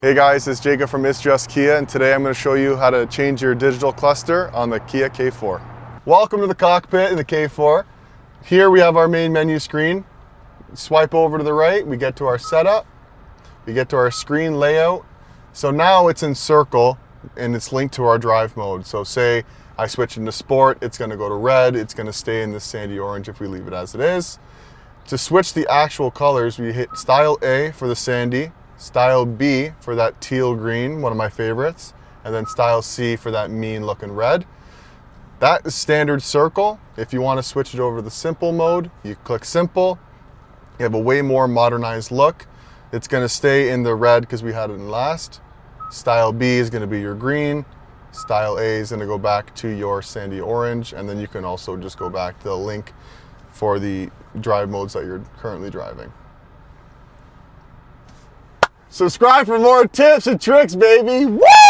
Hey guys, it's Jacob from It's Just Kia, and today I'm going to show you how to change your digital cluster on the Kia K4. Welcome to the cockpit in the K4. Here we have our main menu screen. Swipe over to the right, we get to our setup, we get to our screen layout. So now it's in circle and it's linked to our drive mode. So say I switch into sport, it's going to go to red, it's going to stay in the sandy orange if we leave it as it is. To switch the actual colors, we hit style A for the sandy, style B for that teal green, one of my favorites, and then style C for that mean looking red. That is standard circle. If you want to switch it over to the simple mode, you click simple. You have a way more modernized look. It's going to stay in the red because we had it in last. Style B is going to be your green. Style A is going to go back to your sandy orange, and then you can also just go back to the link for the drive modes that you're currently driving. Subscribe for more tips and tricks, baby. Woo!